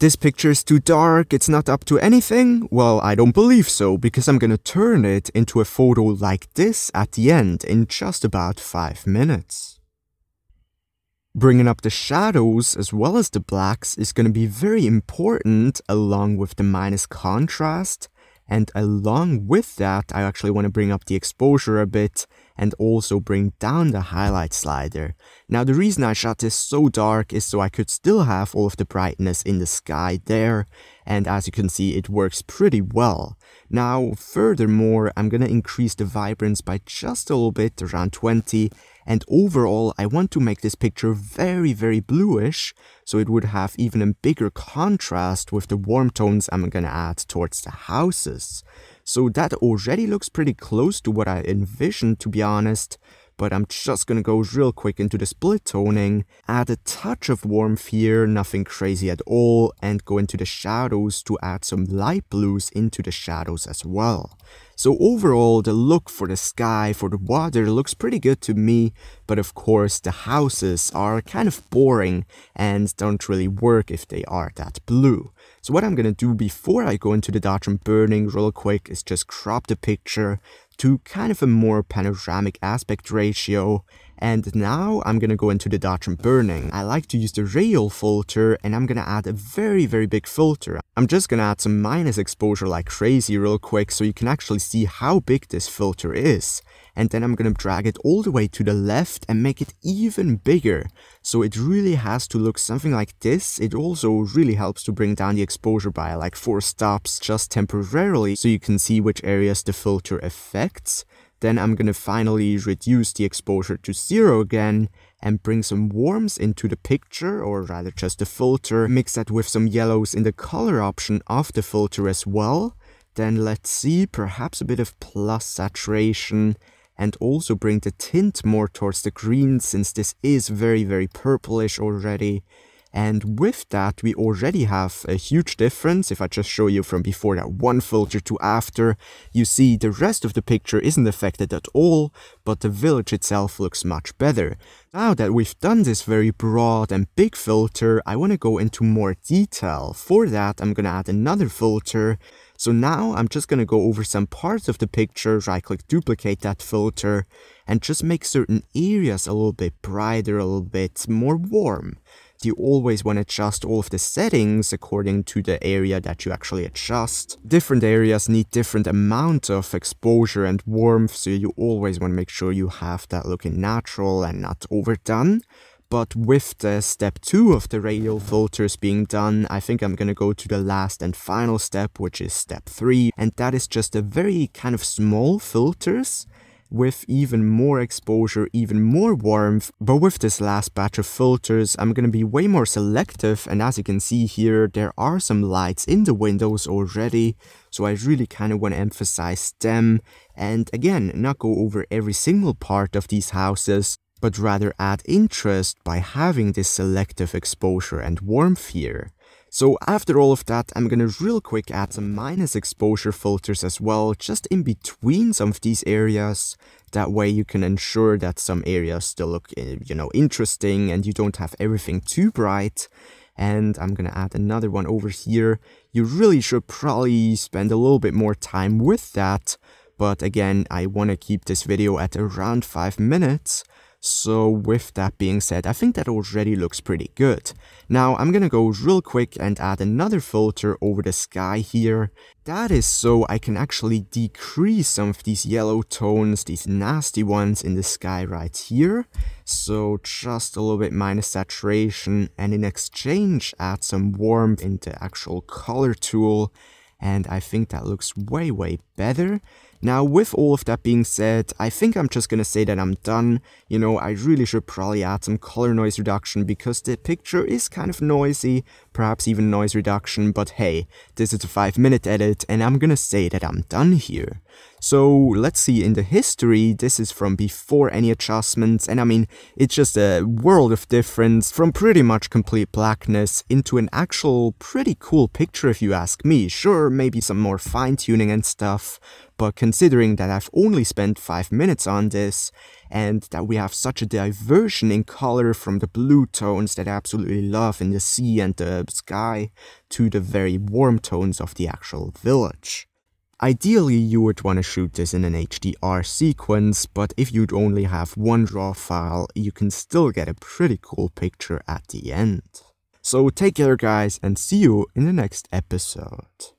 This picture is too dark, it's not up to anything? Well, I don't believe so, because I'm gonna turn it into a photo like this at the end in just about 5 minutes. Bringing up the shadows as well as the blacks is gonna be very important along with the minus contrast. And along with that, I actually want to bring up the exposure a bit and also bring down the highlight slider. Now, the reason I shot this so dark is so I could still have all of the brightness in the sky there. And as you can see, it works pretty well. Now, furthermore, I'm going to increase the vibrance by just a little bit, around 20. And overall, I want to make this picture very, very bluish, so it would have even a bigger contrast with the warm tones I'm gonna add towards the houses. So that already looks pretty close to what I envisioned, to be honest. But I'm just gonna go real quick into the split toning, add a touch of warmth here, nothing crazy at all, and go into the shadows to add some light blues into the shadows as well. So overall, the look for the sky, for the water looks pretty good to me, but of course the houses are kind of boring and don't really work if they are that blue. So what I'm gonna do before I go into the dodge and burning real quick is just crop the picture to kind of a more panoramic aspect ratio. And now I'm gonna go into the dodge and burning. I like to use the radial filter and I'm gonna add a very, very big filter. I'm just gonna add some minus exposure like crazy real quick so you can actually see how big this filter is. And then I'm gonna drag it all the way to the left and make it even bigger. So it really has to look something like this. It also really helps to bring down the exposure by like 4 stops just temporarily so you can see which areas the filter affects. Then I'm gonna finally reduce the exposure to 0 again and bring some warms into the picture, or rather just the filter. Mix that with some yellows in the color option of the filter as well. Then let's see, perhaps a bit of plus saturation. And also bring the tint more towards the green, since this is very, very purplish already. And with that, we already have a huge difference. If I just show you from before that one filter to after, you see the rest of the picture isn't affected at all, but the village itself looks much better. Now that we've done this very broad and big filter, I want to go into more detail. For that, I'm going to add another filter. So now I'm just going to go over some parts of the picture, right click duplicate that filter, and just make certain areas a little bit brighter, a little bit more warm. You always want to adjust all of the settings according to the area that you actually adjust. Different areas need different amount of exposure and warmth, so you always want to make sure you have that looking natural and not overdone. But with the step 2 of the radial filters being done, I think I'm gonna go to the last and final step, which is step 3. And that is just a very kind of small filters with even more exposure, even more warmth. But with this last batch of filters, I'm gonna be way more selective. And as you can see here, there are some lights in the windows already. So I really kind of want to emphasize them. And again, not go over every single part of these houses, but rather add interest by having this selective exposure and warmth here. So after all of that, I'm gonna real quick add some minus exposure filters as well, just in between some of these areas. That way you can ensure that some areas still look, interesting and you don't have everything too bright. And I'm gonna add another one over here. You really should probably spend a little bit more time with that. But again, I want to keep this video at around 5 minutes. So with that being said, I think that already looks pretty good. Now I'm gonna go real quick and add another filter over the sky here. That is so I can actually decrease some of these yellow tones, these nasty ones in the sky right here. So just a little bit minus saturation, and in exchange add some warmth in the actual color tool. And I think that looks way, way better. Now, with all of that being said, I think I'm just gonna say that I'm done. I really should probably add some color noise reduction because the picture is kind of noisy, perhaps even noise reduction, but hey, this is a 5-minute edit and I'm gonna say that I'm done here. So let's see, in the history, this is from before any adjustments, and I mean, it's just a world of difference from pretty much complete blackness into an actual pretty cool picture if you ask me. Sure, maybe some more fine-tuning and stuff, but considering that I've only spent 5 minutes on this, and that we have such a diversion in color from the blue tones that I absolutely love in the sea and the sky, to the very warm tones of the actual village. Ideally, you would want to shoot this in an HDR sequence, but if you'd only have one RAW file, you can still get a pretty cool picture at the end. So take care guys, and see you in the next episode.